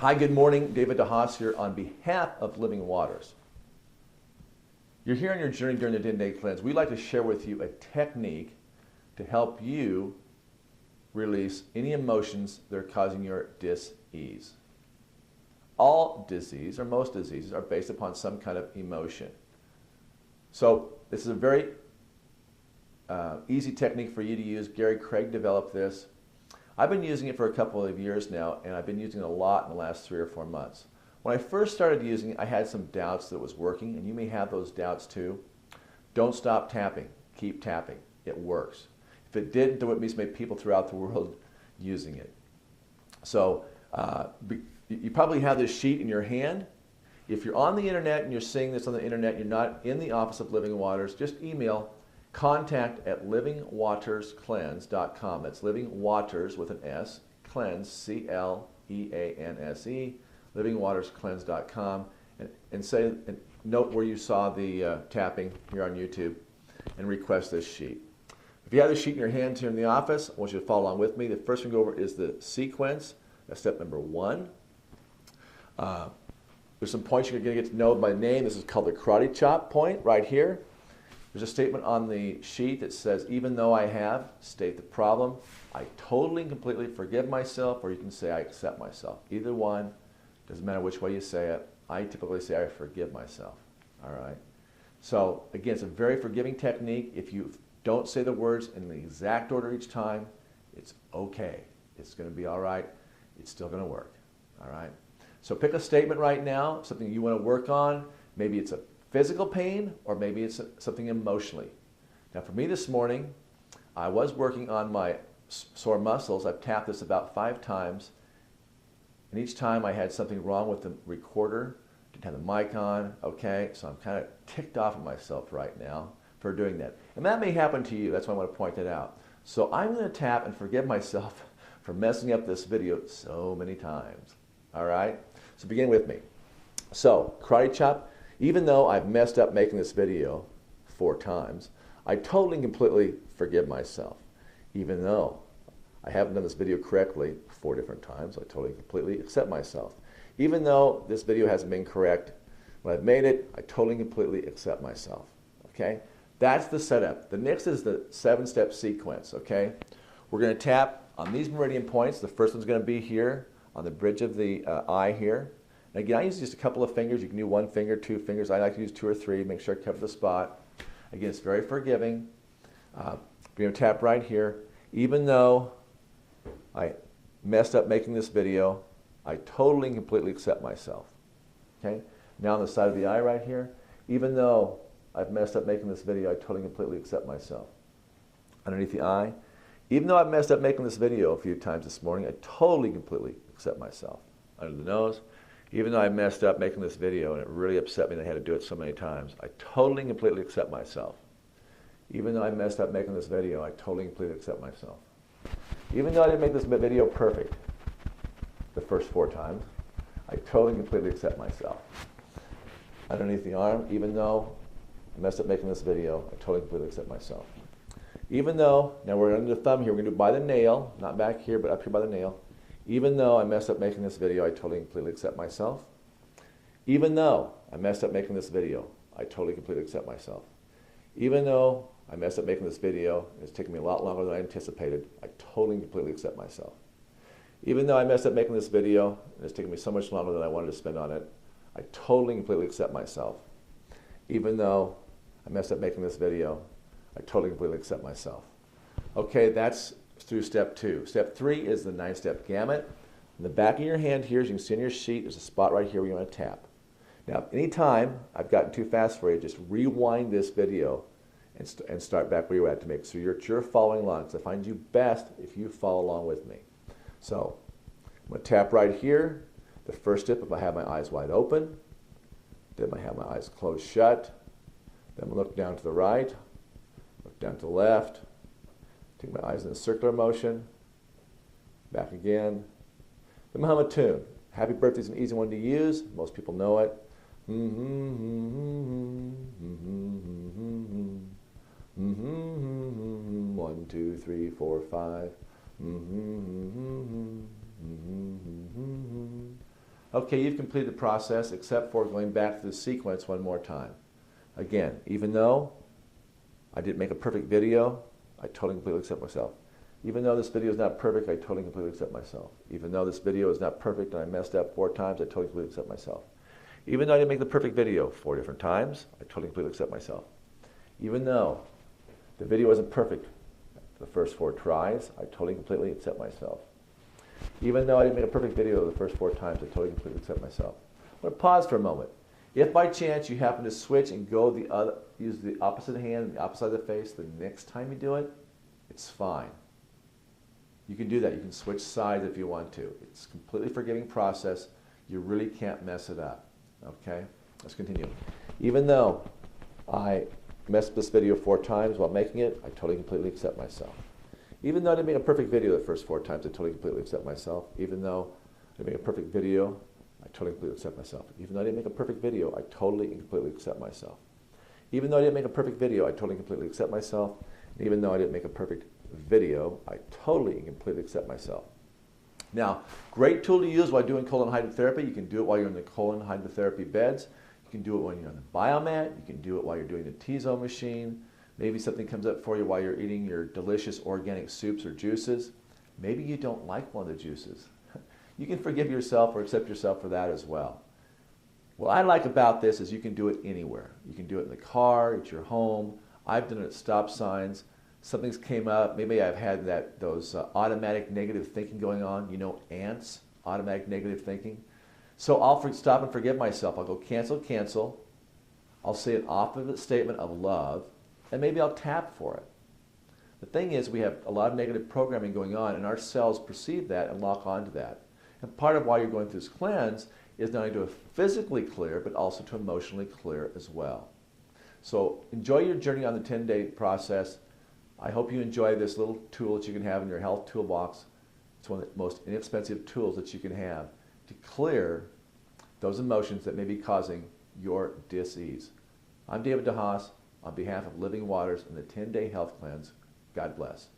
Hi, good morning. David DeHaas here on behalf of Living Waters. You're here on your journey during the day-to-day cleanse. We'd like to share with you a technique to help you release any emotions that are causing your dis-ease. All disease, or most diseases, are based upon some kind of emotion. So this is a very easy technique for you to use. Gary Craig developed this. I've been using it for a couple of years now, and I've been using it a lot in the last 3 or 4 months. When I first started using it, I had some doubts that it was working, and you may have those doubts too. Don't stop tapping. Keep tapping. It works. If it didn't, there would be so many people throughout the world using it. So you probably have this sheet in your hand. If you're on the internet and you're seeing this on the internet, you're not in the office of Living Waters, just email contact@livingwaterscleanse.com. That's Living Waters with an S, cleanse, C-L-E-A-N-S-E, livingwaterscleanse.com, and note where you saw the tapping here on YouTube and request this sheet. If you have the sheet in your hand here in the office, I want you to follow along with me. The first thing to go over is the sequence. That's step number 1. There's some points you're going to get to know by name. This is called the karate chop point right here. There's a statement on the sheet that says, even though I have, state the problem. I totally and completely forgive myself, or you can say I accept myself. Either one, doesn't matter which way you say it. I typically say I forgive myself. All right. So again, it's a very forgiving technique. If you don't say the words in the exact order each time, it's okay. It's going to be all right. It's still going to work. All right. So pick a statement right now, something you want to work on. Maybe it's a physical pain, or maybe it's something emotionally. Now for me this morning, I was working on my sore muscles. I've tapped this about 5 times, and each time I had something wrong with the recorder, didn't have the mic on, okay? So I'm kind of ticked off at myself right now for doing that. And that may happen to you, that's why I want to point it out. So I'm going to tap and forgive myself for messing up this video so many times, all right? So begin with me. So, karate chop. Even though I've messed up making this video 4 times, I totally and completely forgive myself. Even though I haven't done this video correctly 4 different times, I totally and completely accept myself. Even though this video hasn't been correct, when I've made it, I totally and completely accept myself. Okay? That's the setup. The next is the 7-step sequence. Okay? We're going to tap on these meridian points. The first one's going to be here on the bridge of the eye here. And again, I use just a couple of fingers. You can do 1 finger, 2 fingers. I like to use 2 or 3. Make sure I cover the spot. Again, it's very forgiving. We're going to tap right here. Even though I messed up making this video, I totally and completely accept myself. Okay? Now on the side of the eye right here, even though I've messed up making this video, I totally and completely accept myself. Underneath the eye, even though I've messed up making this video a few times this morning, I totally and completely accept myself. Under the nose, even though I messed up making this video and it really upset me that I had to do it so many times, I totally and completely accept myself. Even though I messed up making this video, I totally and completely accept myself. Even though I didn't make this video perfect the first 4 times, I totally and completely accept myself. Underneath the arm, even though I messed up making this video, I totally and completely accept myself. Even though, now we're under the thumb here, we're going to do it by the nail, not back here, but up here by the nail. Even though I messed up making this video, I totally and completely accept myself. Even though I messed up making this video, I totally and completely accept myself. Even though I messed up making this video, it's taken me a lot longer than I anticipated, I totally and completely accept myself. Even though I messed up making this video, and it's taken me so much longer than I wanted to spend on it, I totally and completely accept myself. Even though I messed up making this video, I totally and completely accept myself. Okay, that's through step 2. Step 3 is the 9-step gamut. In the back of your hand here, as you can see on your sheet, there's a spot right here where you want to tap. Now, anytime I've gotten too fast for you, just rewind this video and start back where you're at to make sure you're following along. Because I find you best if you follow along with me. So, I'm going to tap right here. The first step, if I have my eyes wide open, then I have my eyes closed shut. Then I'm going to look down to the right, look down to the left. Take my eyes in a circular motion, back again. Then we'll hum a tune. Happy Birthday is an easy one to use. Most people know it. 1, 2, 3, 4, 5. Okay, you've completed the process except for going back to the sequence one more time. Again, even though I didn't make a perfect video, I totally completely accept myself. Even though this video is not perfect, I totally completely accept myself. Even though this video is not perfect and I messed up 4 times, I totally completely accept myself. Even though I didn't make the perfect video 4 different times, I totally completely accept myself. Even though the video wasn't perfect the first 4 tries, I totally completely accept myself. Even though I didn't make a perfect video the first 4 times, I totally completely accept myself. I'm going to pause for a moment. If by chance you happen to switch and go use the opposite hand and the opposite side of the face the next time you do it, it's fine. You can do that. You can switch sides if you want to. It's a completely forgiving process. You really can't mess it up. Okay? Let's continue. Even though I messed up this video 4 times while making it, I totally completely accept myself. Even though I didn't make a perfect video the first 4 times, I totally completely accept myself. Even though I didn't make a perfect video, I totally completely accept myself. Even though I didn't make a perfect video, I totally and completely accept myself. Even though I didn't make a perfect video, I totally and completely accept myself. And even though I didn't make a perfect video, I totally and completely accept myself. Now, great tool to use while doing colon hydrotherapy. You can do it while you're in the colon hydrotherapy beds. You can do it when you're on the biomat. You can do it while you're doing the T-zone machine. Maybe something comes up for you while you're eating your delicious organic soups or juices. Maybe you don't like one of the juices. You can forgive yourself or accept yourself for that as well. What I like about this is you can do it anywhere. You can do it in the car, at your home. I've done it at stop signs. Something's came up. Maybe I've had those automatic negative thinking going on. You know, ants, automatic negative thinking. So I'll stop and forgive myself. I'll go cancel, cancel. I'll say an opposite statement of love, and maybe I'll tap for it. The thing is, we have a lot of negative programming going on, and our cells perceive that and lock onto that. And part of why you're going through this cleanse is not only to physically clear, but also to emotionally clear as well. So enjoy your journey on the 10-day process. I hope you enjoy this little tool that you can have in your health toolbox. It's one of the most inexpensive tools that you can have to clear those emotions that may be causing your dis-ease. I'm David DeHaas on behalf of Living Waters and the 10-day health cleanse. God bless.